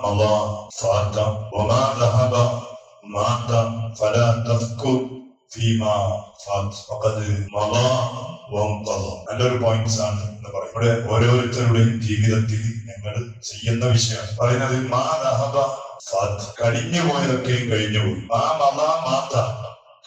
مضى فات وما ذهب مات فلا تذكر فيما فات فقد مضى وانقضى. നല്ലൊരു പോയിന്റ്സ് ആണ് എന്ന് പറയും. ഇവിടെ ഓരോരുത്തരുടെയും ജീവിതത്തിൽ ഞങ്ങൾ ചെയ്യുന്ന വിഷയമാണ് പറയുന്നത്. മാ ദഹബ ഫാത്ത്, കഴിഞ്ഞു പോയതൊക്കെയും കഴിഞ്ഞു പോയി. മാ മള മാത,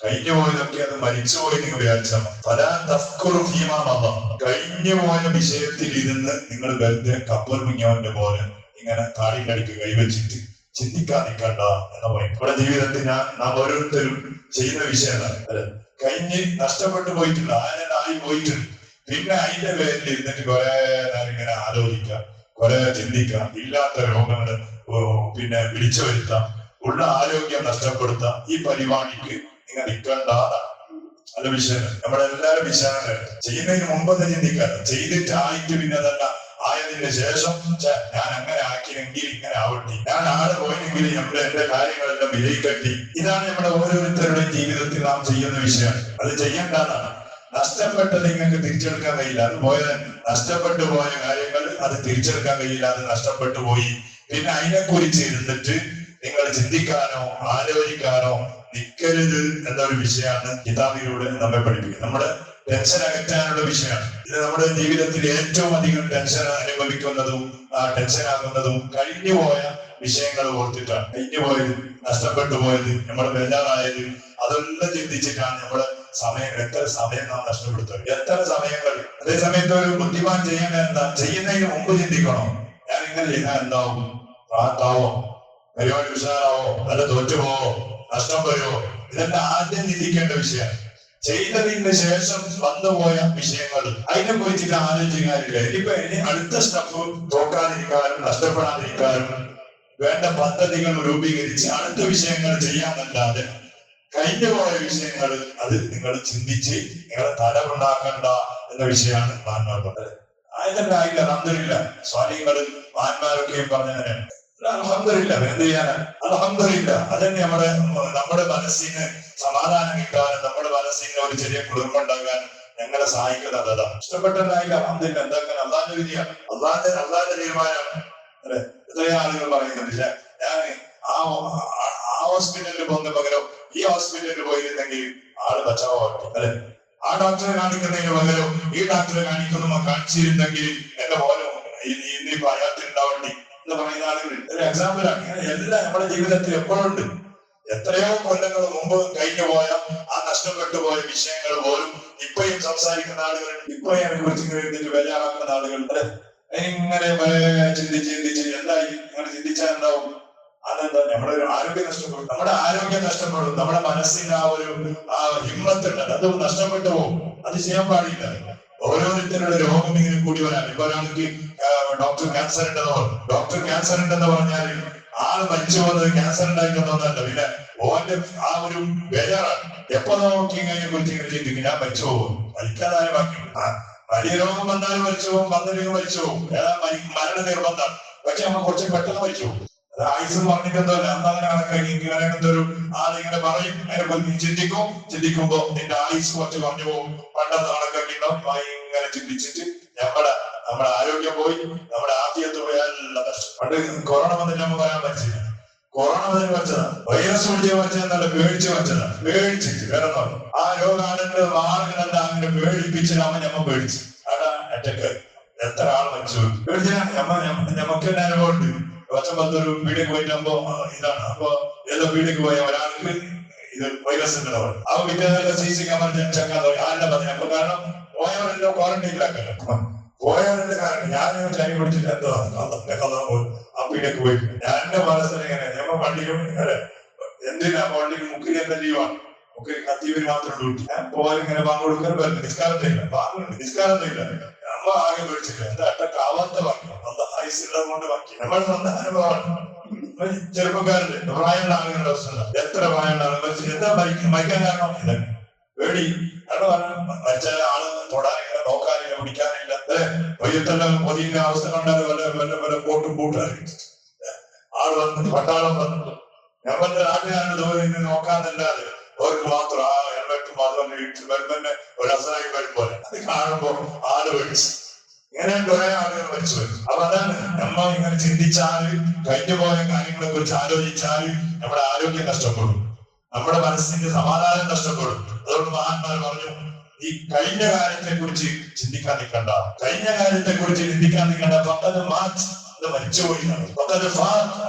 കഴിഞ്ഞു പോയതൊക്കെ അത് മരിച്ചുപോയി നിങ്ങൾ വിചാരിച്ചാൽ. ഫലാ തഫ്കുറു ഫീമാ മള, കഴിഞ്ഞു പോയ വിഷയത്തിൽ ഇരുന്ന് നിങ്ങൾ വെറുതെ കപ്പൽ മുങ്ങിയവന്റെ പോലെ ഇങ്ങനെ താടിക്കടിക്ക് കൈവച്ചിട്ട് ചിന്തിക്കാൻ നിൽക്കണ്ട എന്ന് പറയും. നമ്മുടെ ജീവിതത്തിൽ നാം ഓരോരുത്തരും ചെയ്യുന്ന വിഷയമാണ്. അല്ലെ, കഴിഞ്ഞ് നഷ്ടപ്പെട്ടു പോയിട്ടില്ല, ആയി പോയിട്ടുണ്ട്. പിന്നെ അതിന്റെ പേരിൽ ഇരുന്നിട്ട് കുറെ നേരം ഇങ്ങനെ ആലോചിക്കാം, കുറെ ചിന്തിക്കാം, ഇല്ലാത്ത രോഗങ്ങൾ പിന്നെ വിളിച്ചു വരുത്താം, ഉള്ള ആരോഗ്യം നഷ്ടപ്പെടുത്താം. ഈ പരിപാടിക്ക് നിങ്ങൾ നിൽക്കേണ്ടതാണ്. നല്ല വിഷയം. നമ്മളെല്ലാവരും വിഷയങ്ങൾ ചെയ്യുന്നതിന് മുമ്പ് തന്നെ ചിന്തിക്കാറ്. ചെയ്തിട്ട് ആയിട്ട് പിന്നെ അതല്ല ആയതിന്റെ ശേഷം ഞാൻ അങ്ങനെ ആക്കിയെങ്കിൽ ഇങ്ങനെ ആവട്ടെ, ഞാൻ ആടെ പോയെങ്കിൽ എന്റെ കാര്യങ്ങളെല്ലാം വിജയിക്കട്ടെ. ഇതാണ് നമ്മുടെ ഓരോരുത്തരുടെയും ജീവിതത്തിൽ നാം ചെയ്യുന്ന വിഷയമാണ്. അത് ചെയ്യേണ്ടതാണ്. നഷ്ടപ്പെട്ടത് നിങ്ങൾക്ക് തിരിച്ചെടുക്കാൻ കഴിയില്ല. അത് നഷ്ടപ്പെട്ടു പോയ കാര്യങ്ങൾ അത് തിരിച്ചെടുക്കാൻ കഴിയില്ല. അത് നഷ്ടപ്പെട്ടു പോയി. പിന്നെ അതിനെക്കുറിച്ച് ഇരുന്നിട്ട് നിങ്ങൾ ചിന്തിക്കാനോ ആലോചിക്കാനോ നിൽക്കരുത് എന്നൊരു വിഷയമാണ് കിതാബിലൂടെ നമ്മെ പഠിപ്പിക്കുന്നത്. നമ്മുടെ ടെൻഷൻ അകറ്റാനുള്ള വിഷയമാണ് ഇത്. നമ്മുടെ ജീവിതത്തിൽ ഏറ്റവും അധികം ടെൻഷൻ അനുഭവിക്കുന്നതും ടെൻഷൻ ആകുന്നതും കഴിഞ്ഞു പോയ വിഷയങ്ങൾ ഓർത്തിട്ടാണ്. കഴിഞ്ഞു പോയത്, നഷ്ടപ്പെട്ടു പോയത്, നമ്മൾ ബേജാറായത്, അതെല്ലാം ചിന്തിച്ചിട്ടാണ് നമ്മുടെ സമയം. എത്ര സമയം നാം നഷ്ടപ്പെടുത്തും, എത്ര സമയങ്ങൾ. അതേ സമയത്ത് ഒരു ബുദ്ധിമാൻ ചെയ്യേണ്ട എന്താ, ചെയ്യുന്നതിന് മുമ്പ് ചിന്തിക്കണോ, ഞാൻ ഇങ്ങനെ ചെയ്താൽ എന്താവും, റാത്താവോ, പരിപാടി ഉഷാറാവോ, നല്ല തോറ്റുപോവോ, നഷ്ടം വരുമോ, ഇതെല്ലാം ആദ്യം ചിന്തിക്കേണ്ട വിഷയമാണ്. ചെയ്തതിന് ശേഷം വന്നുപോയ വിഷയങ്ങൾ അതിനെ കുറിച്ചിട്ട് ആലോചിക്കാറില്ല. ഇനി അടുത്ത സ്റ്റെപ്പ് തോക്കാതിരിക്കാനും നഷ്ടപ്പെടാതിരിക്കാനും വേണ്ട പദ്ധതികൾ രൂപീകരിച്ച് അടുത്ത വിഷയങ്ങൾ ചെയ്യാനല്ലാതെ കഴിഞ്ഞു പോയ വിഷയങ്ങൾ അത് നിങ്ങൾ ചിന്തിച്ച് നിങ്ങളെ തലമുണ്ടാക്കണ്ട എന്ന വിഷയമാണ് മഹാന്മാർ പറഞ്ഞത്. ആയതല്ല ആയില്ല, അൽഹംദുലില്ല. സ്വാലിഹ്യങ്ങളും മഹാന്മാരൊക്കെയും പറഞ്ഞതിന് അൽഹംദുലില്ല. എന്ത് ചെയ്യാനാ, അൽഹംദുലില്ല. അതന്നെ നമ്മുടെ മനസ്സിന് സമാധാനം കിട്ടാനും നമ്മുടെ മനസ്സിന് ഒരു ചെറിയ കുളിർമ ഉണ്ടാകാനും ഞങ്ങളെ സഹായിക്കുന്നത് അതാണ്. ഇഷ്ടപ്പെട്ടതായില്ല, അൽഹംദുലില്ല. എന്താക്കാൻ അള്ളാന്റെ വിധിയാണ്, അള്ളാന്റെ തീരുമാനം. അല്ലെ, എത്രയോ ആളുകൾ പറയുന്നില്ല, ഞാൻ ആ ഹോസ്പിറ്റലിൽ പോകുന്ന പകരം ഈ ഹോസ്പിറ്റലിൽ പോയിരുന്നെങ്കിൽ ആള് ബച്ചാവാറുണ്ട്. അല്ലെ, ആ ഡോക്ടറെ കാണിക്കുന്നതിന് പകരം ഈ ഡോക്ടറെ കാണിച്ചിരുന്നെങ്കിൽ എന്റെ പോലെ ഇന്നിപ്പോ അയാൾക്ക് ഉണ്ടാവണ്ടി എന്ന് പറയുന്ന ആളുകൾ ഒരു എക്സാമ്പിളാണ്. എല്ലാം നമ്മുടെ ജീവിതത്തിൽ എപ്പോഴുണ്ട്. എത്രയോ കൊല്ലങ്ങൾ മുമ്പ് കഴിഞ്ഞു പോയ ആ നഷ്ടപ്പെട്ടു പോയ വിഷയങ്ങൾ പോലും ഇപ്പോഴും സംസാരിക്കുന്ന ആളുകളുണ്ട്. ഇപ്പോഴും അതിനെ കുറിച്ച് വിലയാക്കുന്ന ആളുകൾ. അല്ലെ, ഇങ്ങനെ ചിന്തിച്ച് എന്തായി അങ്ങനെ ചിന്തിച്ചാൽ എന്താവും, അതെന്താ, നമ്മുടെ ഒരു ആരോഗ്യം നഷ്ടപ്പെടും. നമ്മുടെ ആരോഗ്യം നഷ്ടപ്പെടും. നമ്മുടെ മനസ്സിന് ആ ഹിമ്മത്തുണ്ട്, അത് നഷ്ടപ്പെട്ടു പോകും. അത് ചെയ്യാൻ പാടില്ല. ഓരോരുത്തരുടെ രോഗം ഇങ്ങനെ കൂടി വരാൻ. ഇപ്പൊ ഒരാൾക്ക് ഡോക്ടർ ക്യാൻസർ ഉണ്ടെന്ന് പറഞ്ഞാൽ ആള് മരിച്ചു പോകുന്നത് ക്യാൻസർ ഉണ്ടായിട്ടൊന്നല്ല, പിന്നെ ഓന്റെ ആ ഒരു ബേജാറാണ്. എപ്പോ നോക്കി അതിനെ കുറിച്ച് ഇങ്ങനെ ചിന്തിക്കും, ഞാൻ മരിച്ചു പോകും, മരിക്കാതായ ബാക്കി. വലിയ രോഗം വന്നാലും മരിച്ചു പോകും, വന്നില്ലെങ്കിൽ മരിച്ചു പോകും. മരണ നിർബന്ധമാണ്. പക്ഷെ നമ്മൾ കുറച്ച് പെട്ടെന്ന് മരിച്ചു പോകും. അത് ആയുസ് പറഞ്ഞിട്ടെന്തല്ല, അന്നങ്ങനെ കണക്കായിട്ടൊരു ആളിങ്ങനെ പറയും. അതിനെ ചിന്തിക്കുമ്പോ നിന്റെ ആയുസ് കുറച്ച് കുറഞ്ഞു പോകും. പണ്ടെന്ന് കണക്കാക്കിണ്ടോ ഇങ്ങനെ ചിന്തിച്ചിട്ട് നമ്മുടെ ആരോഗ്യം പോയി, നമ്മുടെ ആദ്യത്ത് പോയാലുള്ള നഷ്ടം. പണ്ട് കൊറോണ വന്നിട്ട് നമ്മൾ പറയാൻ പറ്റില്ല. കൊറോണ വന്നിട്ട് വെച്ചതാ, വൈറസ് പിടിച്ച് വെച്ചതെന്നല്ല, പേടിച്ച് വെച്ചതാ. പേടിച്ചിട്ട് വേറെ ആ രോഗാണുങ്ങൾ ആളുകളല്ല അങ്ങനെ പേടിപ്പിച്ചിട്ടാകുമ്പോ ഞമ്മ പേടിച്ചു. അതാ അറ്റക്ക് എത്ര ആൾ മരിച്ചു പേടിച്ചാണ്. ഞമ്മക്ക് തന്നെ അനുഭവമുണ്ട്. പത്തൊരു വീടിലേക്ക് പോയിട്ടാകുമ്പോ ഇതാണ്. അപ്പൊ ഏതോ വീടിലേക്ക് പോയ ഒരാൾക്ക് ഇത് വൈറസ് ഉണ്ടെന്ന് ആ വിദ്യാലയ CC ക്യാമറ ചെക്കാൻ തുടങ്ങി. ആരുടെ പറഞ്ഞു. അപ്പൊ കാരണം പോയവരെല്ലാം ക്വാറന്റൈനിലാക്കല്ലോ. പോയവരുടെ കാരണം ഞാൻ ചൈ പിടിച്ചിട്ട് എന്തോ ആ വീടേക്ക് പോയി. ഞാൻ എന്റെ മനസ്സിൽ ഇങ്ങനെ ഞമ്മ പള്ളിക്കും എന്തിനാ പള്ളിക്ക് മുക്കിൽ എന്താ ലീവാണ്, മുക്കിൽ കത്തീവിന് മാത്രം ഡ്യൂട്ടി. ഞാൻ പോയാലും ഇങ്ങനെ ബാങ്ക് കൊടുക്കാൻ നിസ്കാരത്തില്ല, ബാങ്കുണ്ട് നിസ്കാരത്തില്ല. നമ്മ ആകെ പേടിച്ചില്ല. എന്താ കാവാത്ത ബാക്കി അന്ന് ഐസുള്ളത് കൊണ്ട് ബാക്കി നമ്മൾ സ്വന്തം അനുഭവമാണ്. ചെറുപ്പക്കാരുടെ പ്രായമുള്ള ആളുകളുടെ അവസ്ഥ എത്ര പ്രായമുള്ള ആളുകൾ എന്താ മരിക്കാൻ കാരണം ഇതന്നെ പേടി. മരിച്ച ആള് തൊടാനില്ല, നോക്കാനില്ല, പിടിക്കാനില്ല. വൈകിട്ടെല്ലാം പൊതിയുന്ന അവസ്ഥ കണ്ടാൽ വല്ല കോട്ടും പൂട്ടാനും ആള് വന്നിട്ട് പട്ടാളം വന്നിട്ട് ഞമ്മന്റെ നാട്ടുകാരുടെ ദൂരെ നിന്ന് നോക്കാന്നല്ലാതെ അവർക്ക് മാത്രം ആ ഹെൽമെറ്റ് മാത്രം വീട്ടിൽ വരുമ്പന്നെ ഒരു അസനായി വരും പോലെ. അത് കാണുമ്പോ ആള് പേടിച്ച് ഇങ്ങനെ കുറെ ആളുകൾ മരിച്ചു വരും. അപ്പൊ അതാണ് നമ്മൾ ഇങ്ങനെ ചിന്തിച്ചാല്, കഴിഞ്ഞു പോയ കാര്യങ്ങളെ കുറിച്ച് ആലോചിച്ചാല് നമ്മുടെ ആരോഗ്യം നഷ്ടപ്പെടും, നമ്മുടെ മനസ്സിന്റെ സമാധാനം നഷ്ടപ്പെടും. അതുകൊണ്ട് മഹാന്മാർ പറഞ്ഞു, ഈ കഴിഞ്ഞ കാര്യത്തെ കുറിച്ച് ചിന്തിക്കാൻ നിൽക്കണ്ട, കഴിഞ്ഞ കാര്യത്തെ കുറിച്ച് ചിന്തിക്കാൻ നിൽക്കണ്ട. പക്കത് മാച്ച് അത് മരിച്ചുപോയി, പക്കത്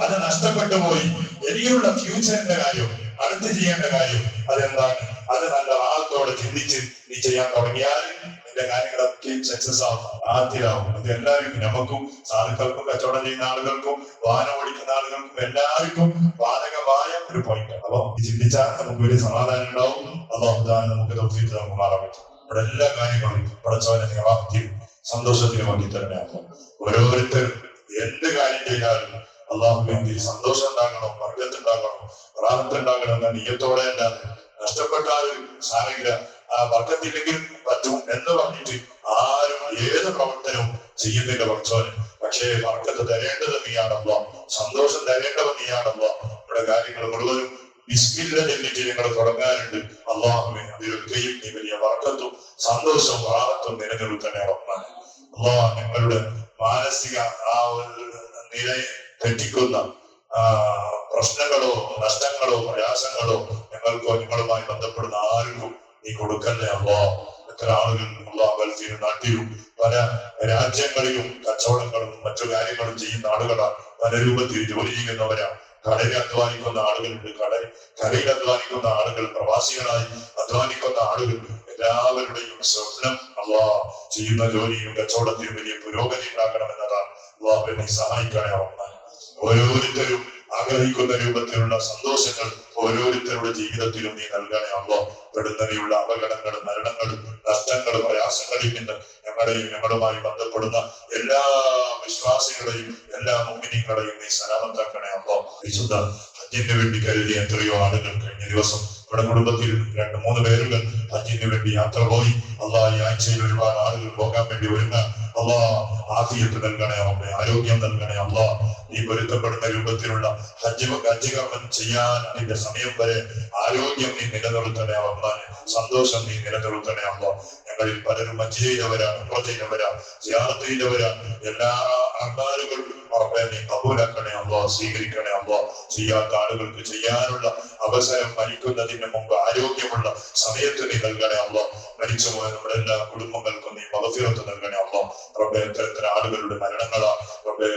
അത് നഷ്ടപ്പെട്ടു പോയി. ഇനിയുള്ള ഫ്യൂച്ചറിന്റെ കാര്യം, അടുത്ത് ചെയ്യേണ്ട കാര്യം അതെന്താണ്, അത് നല്ല ആളത്തോടെ ചിന്തിച്ച് നീ ചെയ്യാൻ തുടങ്ങിയാൽ നിന്റെ കാര്യങ്ങളൊക്കെ സക്സസ് ആവും, ആദ്യമാവും. അത് എല്ലാവർക്കും, നമുക്കും സാധുക്കൾക്കും കച്ചവടം ചെയ്യുന്ന ആളുകൾക്കും വാഹനം ഓടിക്കുന്ന ആളുകൾക്കും എല്ലാവർക്കും ബാധകമായ ഒരു പോയിന്റ്. അപ്പൊ ചിന്തിച്ചാൽ നമുക്ക് ഒരു സമാധാനം ഉണ്ടാവും. അല്ലാഹു നമുക്ക് തൗഫീഖ് നമുക്ക് മാറാൻ പറ്റും. ഇവിടെ എല്ലാ കാര്യങ്ങളും പടച്ചവനെ നിവാക്തിയും സന്തോഷത്തിനും വേണ്ടി തന്നെ. ഓരോരുത്തരും എന്ത് കാര്യം ചെയ്താലും അള്ളാഹുവിന്റെ സന്തോഷം ഉണ്ടാകണം, വർഗത്തുണ്ടാകണം, പ്രാർത്ഥന എന്ന നീയത്തോടെ അല്ലാതെ നഷ്ടപ്പെട്ടാലും സാരമില്ല, ആ വർഗത്തില്ലെങ്കിൽ പറ്റും എന്ന് പറഞ്ഞിട്ട് ആരും ഏത് പ്രവർത്തനവും ചെയ്യുന്നില്ല പടച്ചവന്. പക്ഷേ വർഗത്ത് തരേണ്ടത് നീയാണല്ലോ, സന്തോഷം തരേണ്ടത് നീയാണല്ലോ. നമ്മുടെ കാര്യങ്ങൾ മുഴുവനും ബിസ്മില്ല ചൊല്ലിട്ട് ഞങ്ങൾ തുടങ്ങാറുണ്ട്. അള്ളാഹുവിനെ അതിലൊക്കെയും നീ വലിയ വർഗത്തും സന്തോഷവും റാഹത്തും നിലനിർത്തണേ റഹ്മാൻ. അള്ളാഹ് ഞങ്ങളുടെ മാനസിക ആ ഒരു നിലയെ തെറ്റിക്കുന്ന പ്രശ്നങ്ങളോ നഷ്ടങ്ങളോ പ്രയാസങ്ങളോ ഞങ്ങൾക്കോ നിങ്ങളുമായി ബന്ധപ്പെടുന്ന ആർക്കും നീ കൊടുക്കല്ലേ അള്ളാഹ്. എത്ര ആളുകൾ അള്ളാഹ് ഗൾഫിലും നാട്ടിലും പല രാജ്യങ്ങളിലും കച്ചവടങ്ങളും മറ്റു കാര്യങ്ങളും ചെയ്യുന്ന ആളുകളാണ്, പല രൂപത്തിൽ ജോലി ചെയ്യുന്നവരാണ്. കടയിൽ അധ്വാനിക്കുന്ന ആളുകളുണ്ട്, കരയിൽ അധ്വാനിക്കുന്ന ആളുകൾ, പ്രവാസികളായി അധ്വാനിക്കുന്ന ആളുകൾ. എല്ലാവരുടെയും സ്വപ്നം അള്ളാഹ് ചെയ്യുന്ന ജോലിയും കച്ചവടത്തിലും വലിയ പുരോഗതി ഉണ്ടാക്കണമെന്നതാണ്. അള്ളാഹു നീ സഹായിക്കണേ റഹ്മാൻ. ഓരോരുത്തരും ആഗ്രഹിക്കുന്ന രൂപത്തിലുള്ള സന്തോഷങ്ങൾ ഓരോരുത്തരുടെ ജീവിതത്തിലും നീ നൽകണേ അള്ളാഹ്. പെടുന്നതിലുള്ള അപകടങ്ങളും മരണങ്ങളും നഷ്ടങ്ങളും പ്രയാസങ്ങളിൽ നിന്ന് ഞങ്ങളെയും ഞങ്ങളുമായി ബന്ധപ്പെടുന്ന എല്ലാ വിശ്വാസികളെയും എല്ലാ മുഅ്മിനീങ്ങളെയും നീ സലാമത്താക്കണേ അള്ളാഹ്. വിശുദ്ധ ഹജ്ജിന് വേണ്ടി കരുതിയ എത്രയോ ആളുകൾ കഴിഞ്ഞ ദിവസം നമ്മുടെ കുടുംബത്തിൽ 2-3 പേരുകൾ ഹജ്ജിന് വേണ്ടി യാത്ര പോയി. അള്ളാഹ് ഈ ആഴ്ചയിൽ ഒരുപാട് ആളുകൾ പോകാൻ വേണ്ടി ഒരുങ്ങാൻ അള്ളാഹ് ആഫിയത്ത് നൽകണേ അമ്മേ, ആരോഗ്യം നൽകണേ അള്ളാഹ്. നീ പൊരുത്തപ്പെടുന്ന രൂപത്തിലുള്ള ഹജ്ജ് കർമ്മം ചെയ്യാൻ അതിന്റെ സമയം വരെ ആരോഗ്യം നീ നിലനിർത്തണേ അള്ളാഹ്, സന്തോഷം നീ നിലനിർത്തണേ അള്ളാഹ്. ഞങ്ങളിൽ പലരും ഹജ്ജ് ചെയ്തവരാണ്, ഉംറ ചെയ്തവരാണ്, സിയാറത്ത് ചെയ്തവരാണ്. എല്ലാ ആൾക്കാരുകളും റബ്ബേ നീ കബൂലാക്കണേ അള്ളാഹ്, സ്വീകരിക്കണേ അള്ളാഹ്. ചെയ്യാത്ത ആളുകൾക്ക് ചെയ്യാനുള്ള അവസരം മരിക്കുന്നതിന് മുമ്പ് ആരോഗ്യമുള്ള സമയത്ത് നീ നൽകണേ അള്ളാഹ്. മരിച്ചുപോയ നമ്മുടെ എല്ലാ കുടുംബങ്ങൾക്കും നീ മഗ്ഫിറത്ത് നൽകണേ അള്ളാഹ്. റബ്ബേ ഇത്തരത്തിൽ ആളുകളുടെ മരണങ്ങളാ റബ്ബേ.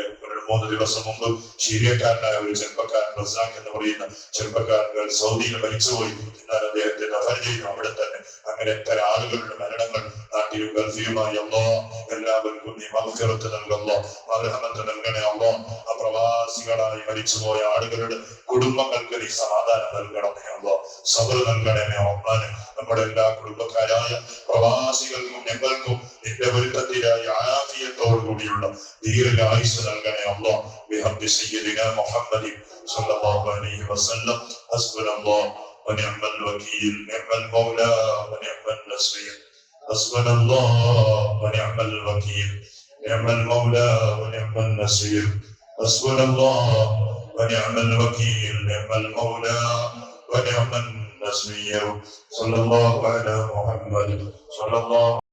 3 ദിവസം മുമ്പ് ശീരിയക്കാരനായ ഒരു ചെറുപ്പക്കാരൻ റസാഖ് എന്ന് പറയുന്ന ചെറുപ്പക്കാരൻ സൗദിയിൽ മരിച്ചുപോയി. എന്നാൽ അദ്ദേഹത്തെ ദഫൻ ചെയ്തു അവിടെ തന്നെ. അങ്ങനെ എത്ര ആളുകളുടെ മരണങ്ങൾ നാട്ടിലും ഗൾഫിലുമായി അള്ളാഹ് എല്ലാവർക്കും നീ മഗ്ഫിറത്ത് നൽകല്ലോ, മർഹമത്ത് നൽകണേ അള്ളാഹ്. അപ്രവാസികളായി മരിച്ചുപോയ ആളുകളുടെ കുടുംബങ്ങൾക്ക് നീ സമാധാനം നൽകണമേ അള്ളാഹ്, സബർ നൽകണമേ റഹ്മാനെ. നമ്മുടെ എല്ലാ കുടുംബക്കാരായ പ്രവാസികൾക്കും ഞങ്ങൾക്കും നിന്റെ പൊരുത്തത്തിലായി ആഫിയത്തോടു കൂടിയുള്ള ദീർഘായുസ്സ് നൽകണേ അള്ളാഹ്. ബിഹഖി സയ്യിദിനാ മുഹമ്മദ് സ്വല്ലല്ലാഹു അലൈഹി വസല്ലം. ഹസ്ബുനല്ലാഹ് വനിഅമൽ വകീൽ, നിഅമൽ മൗലാ വനിഅമൻ നസീർ. ഹസ്ബുനല്ലാഹ് വനിഅമൽ വകീൽ, നിഅമൽ മൗലാ വനിഅമൻ നസീർ. ഹസ്ബുനല്ലാഹ് വനിഅമൽ വകീൽ, നിഅമൽ മൗലാ വനിഅമൻ നസീർ. സ്വല്ലല്ലാഹു അലാ മുഹമ്മദ് സ്വല്ലല്ലാഹു